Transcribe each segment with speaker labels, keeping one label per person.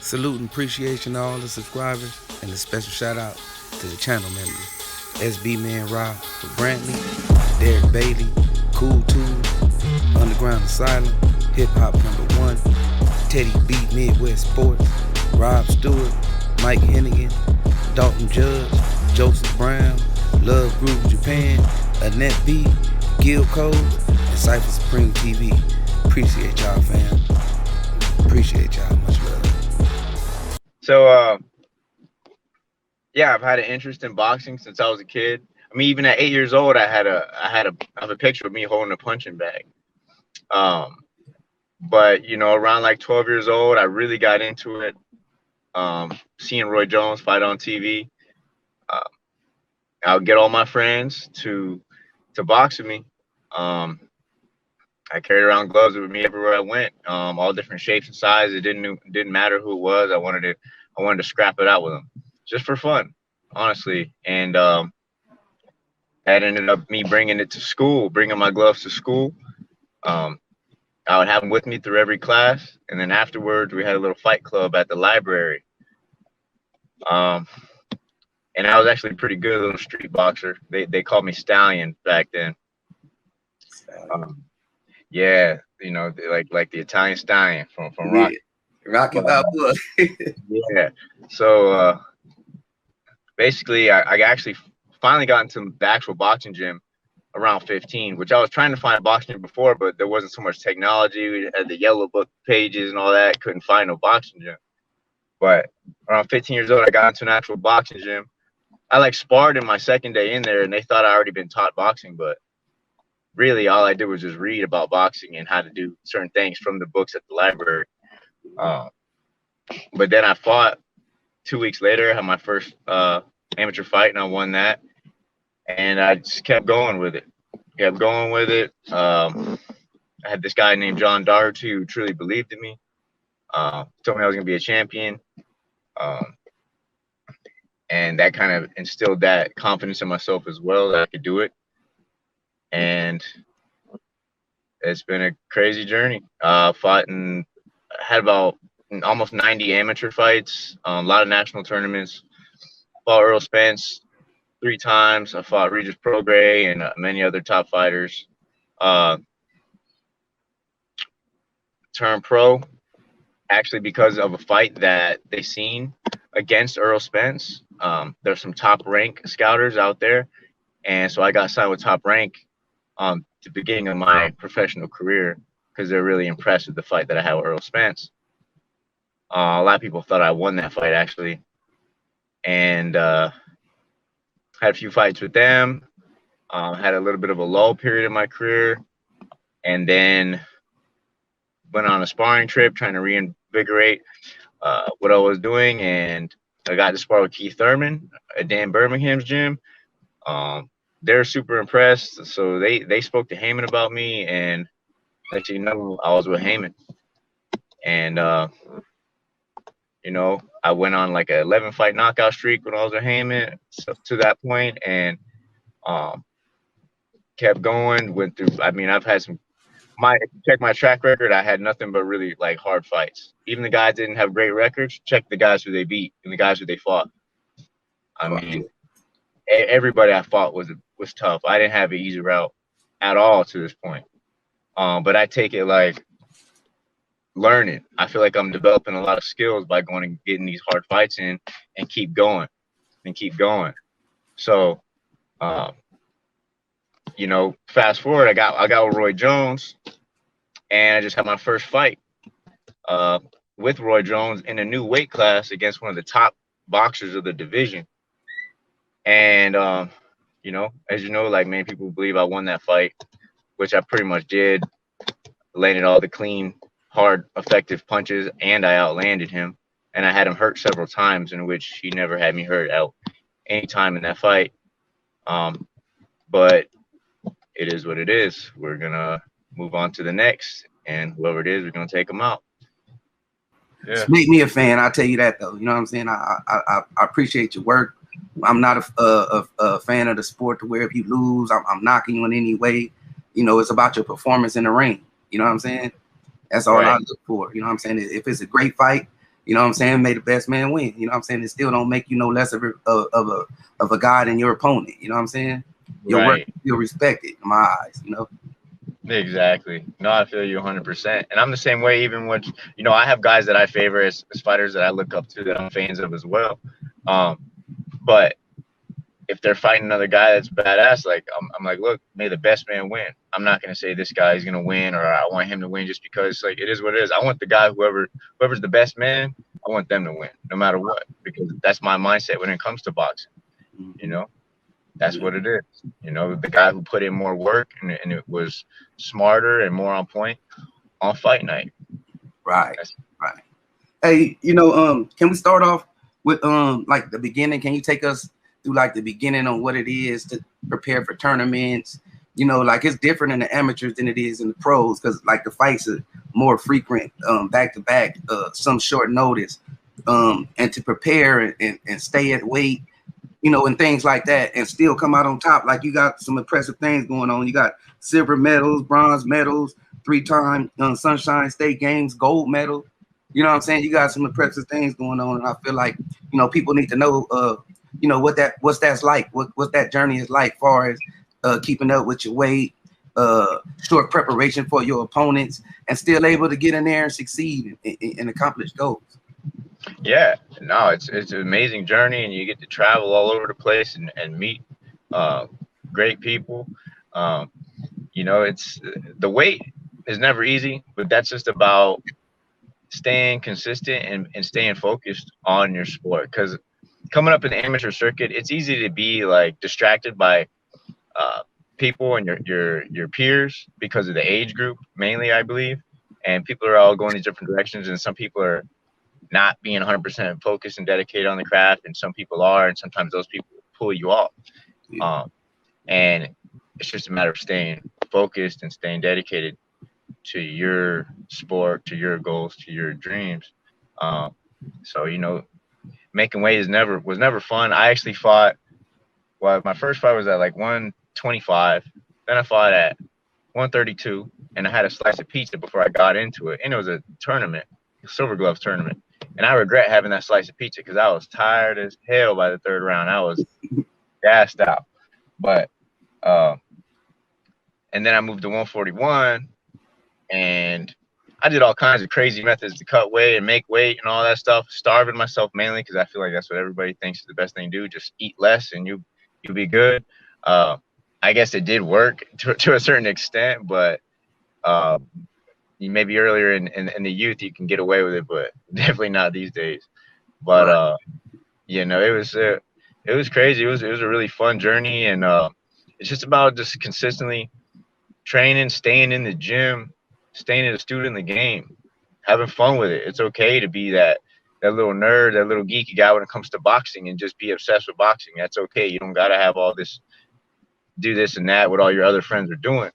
Speaker 1: Salute and appreciation to all the subscribers, and a special shout out to the channel members. SB Man Rob for Brantley, Derek Bailey, Cool Tools, Underground Asylum, Hip Hop #1, Teddy B Midwest Sports, Rob Stewart, Mike Hennigan, Dalton Judge, Joseph Brown, Love Groove Japan, Annette B, Gil Coles, and Cypher Supreme TV. Appreciate y'all, fam. Appreciate y'all. Much love.
Speaker 2: So, yeah, I've had an interest in boxing since I was a kid. I mean, even at 8 years old, I have a picture of me holding a punching bag. But around like 12 years old, I really got into it. Seeing Roy Jones fight on TV, I'll get all my friends to box with me. I carried around gloves with me everywhere I went, all different shapes and sizes. It didn't matter who it was. I wanted to scrap it out with them, just for fun, honestly. And that ended up me bringing it to school, bringing my gloves to school. I would have them with me through every class, and then afterwards we had a little fight club at the library. And I was actually a pretty good little street boxer. They called me Stallion back then. Yeah, like the Italian Stallion from Rocky.
Speaker 1: Rocky Balboa.
Speaker 2: Yeah. So basically, I actually finally got into the actual boxing gym around 15, which I was trying to find a boxing gym before, but there wasn't so much technology. We had the yellow book pages and all that. Couldn't find no boxing gym. But around 15 years old, I got into an actual boxing gym. I sparred in my second day in there, and they thought I already been taught boxing, but really all I did was just read about boxing and how to do certain things from the books at the library. But then I fought 2 weeks later. I had my first amateur fight, and I won that. And I just kept going with it. I had this guy named John Doherty who truly believed in me. Told me I was going to be a champion. And that kind of instilled that confidence in myself as well, that I could do it. And it's been a crazy journey. Had about almost 90 amateur fights, a lot of national tournaments. Fought Errol Spence 3 times. I fought Regis Prograis and many other top fighters. Turned pro actually because of a fight that they seen against Errol Spence. There's some top rank scouters out there, and so I got signed with Top Rank at the beginning of my professional career because they're really impressed with the fight that I had with Errol Spence. A lot of people thought I won that fight actually, and had a few fights with them. Had a little bit of a lull period in my career, and then went on a sparring trip trying to reinvigorate what I was doing, and I got to spar with Keith Thurman at Dan Birmingham's gym. They're super impressed, so they spoke to Heyman about me, and actually, I was with Heyman, and I went on like an 11-fight knockout streak when I was with Heyman to that point, and kept going. Went through. I mean, I've had some. If you check my track record, I had nothing but really hard fights. Even the guys didn't have great records. Check the guys who they beat and the guys who they fought. I mean, everybody I fought was tough. I didn't have an easy route at all to this point. But I take it like learning. I feel like I'm developing a lot of skills by going and getting these hard fights in and keep going. So, fast forward, I got with Roy Jones, and I just had my first fight with Roy Jones in a new weight class against one of the top boxers of the division. And as many people believe I won that fight, which I pretty much did. Landed all the clean, hard, effective punches, and I outlanded him. And I had him hurt several times, in which he never had me hurt out any time in that fight. But it is what it is. We're gonna move on to the next, and whoever it is, we're gonna take them out.
Speaker 1: Yeah. Make me a fan. I'll tell you that though. You know what I'm saying? I appreciate your work. I'm not a fan of the sport to where if you lose, I'm knocking you in any way. It's about your performance in the ring. You know what I'm saying? That's all I look for. You know what I'm saying? If it's a great fight, You know what I'm saying? May the best man win. You know what I'm saying? It still don't make you no less of a guy than your opponent. You know what I'm saying? Your work
Speaker 2: Right.
Speaker 1: is still respected in my eyes. You know?
Speaker 2: Exactly. No, I feel you 100%. And I'm the same way, even with, I have guys that I favor as fighters that I look up to that I'm fans of as well. But if they're fighting another guy that's badass, like I'm like, look, may the best man win. I'm not gonna say this guy's gonna win or I want him to win just because like it is what it is. I want the guy whoever's the best man, I want them to win no matter what, because that's my mindset when it comes to boxing. You know, that's what it is. The guy who put in more work and it was smarter and more on point on fight night.
Speaker 1: Right. Right. Hey, can we start off with like the beginning? Can you take us through like the beginning on what it is to prepare for tournaments? Like it's different in the amateurs than it is in the pros, because like the fights are more frequent, back to back, some short notice, and to prepare and stay at weight, and things like that, and still come out on top. Like you got some impressive things going on. You got silver medals, bronze medals, 3-time Sunshine State Games gold medal. You know what I'm saying? You got some impressive things going on, and I feel like people need to know what's that's like, what that journey is like, far as keeping up with your weight, short preparation for your opponents, and still able to get in there and succeed and accomplish goals.
Speaker 2: Yeah, no, it's an amazing journey, and you get to travel all over the place and meet great people. It's the weight is never easy, but that's just about staying consistent and staying focused on your sport. Because coming up in the amateur circuit, it's easy to be like distracted by people and your peers because of the age group mainly, I believe, and people are all going in different directions, and some people are not being 100% focused and dedicated on the craft, and some people are, and sometimes those people pull you off. And it's just a matter of staying focused and staying dedicated to your sport, to your goals, to your dreams. So making weight was never fun. I actually fought. Well, my first fight was at like 125. Then I fought at 132, and I had a slice of pizza before I got into it. And it was a tournament, a Silver Gloves tournament. And I regret having that slice of pizza because I was tired as hell by the third round. I was gassed out. But and then I moved to 141, and I did all kinds of crazy methods to cut weight and make weight and all that stuff, starving myself mainly because I feel like that's what everybody thinks is the best thing to do. Just eat less and you'll be good. I guess it did work to a certain extent, but maybe earlier in the youth you can get away with it, but definitely not these days. But it was crazy. It was a really fun journey, and it's just about just consistently training, staying in the gym, staying a student in the game, having fun with it. It's okay to be that little nerd, that little geeky guy when it comes to boxing and just be obsessed with boxing. That's okay. You don't got to have all this, do this and that, what all your other friends are doing.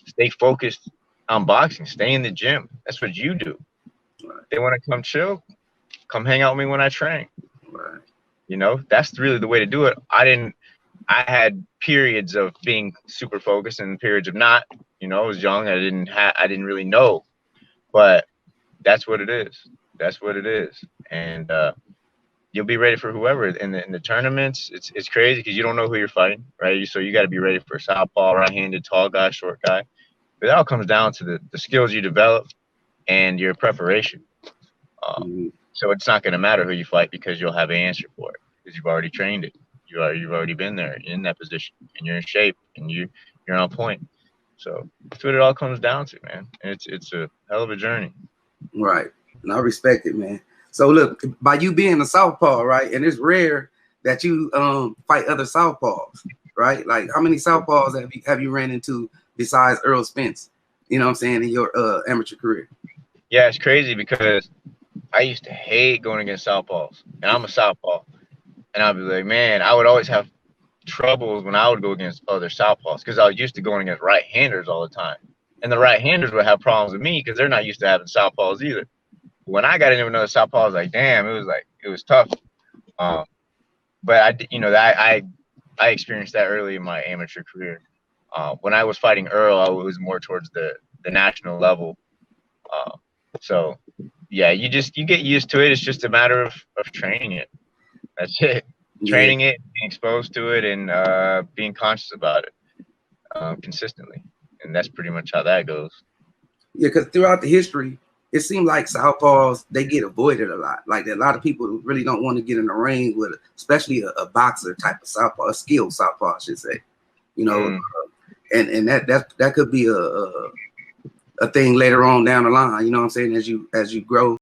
Speaker 2: Stay focused on boxing. Stay in the gym. That's what you do. If they want to come chill, come hang out with me when I train. Right. That's really the way to do it. I had periods of being super focused and periods of not. I was young. I didn't really know, but that's what it is. That's what it is. And you'll be ready for whoever in the tournaments. It's crazy because you don't know who you're fighting, right? So you got to be ready for southpaw, right-handed, tall guy, short guy. But it all comes down to the skills you develop and your preparation. So it's not going to matter who you fight because you'll have an answer for it because you've already trained it. You've already been there in that position, and you're in shape, and you're on point. So that's what it all comes down to, man. And it's a hell of a journey.
Speaker 1: Right. And I respect it, man. So look, by you being a southpaw, right, and it's rare that you fight other southpaws, right? Like how many southpaws have you ran into besides Errol Spence, you know what I'm saying, in your amateur career?
Speaker 2: Yeah, it's crazy because I used to hate going against southpaws, and I'm a southpaw. And I'd be like, man, I would always have troubles when I would go against other southpaws because I was used to going against right-handers all the time. And the right-handers would have problems with me because they're not used to having southpaws either. When I got into another southpaw, I was like, damn, it was tough. But I experienced that early in my amateur career. When I was fighting Earl, I was more towards the national level. So yeah, you get used to it. It's just a matter of training it. That's it.
Speaker 1: Yeah.
Speaker 2: Training it, being exposed to it, and being conscious about it consistently. And that's pretty much how that goes.
Speaker 1: Yeah, because throughout the history, it seemed like southpaws, they get avoided a lot. Like a lot of people really don't want to get in the ring with, especially a boxer type of southpaw, a skilled southpaw, I should say. You know, and that could be a thing later on down the line. You know what I'm saying? As you grow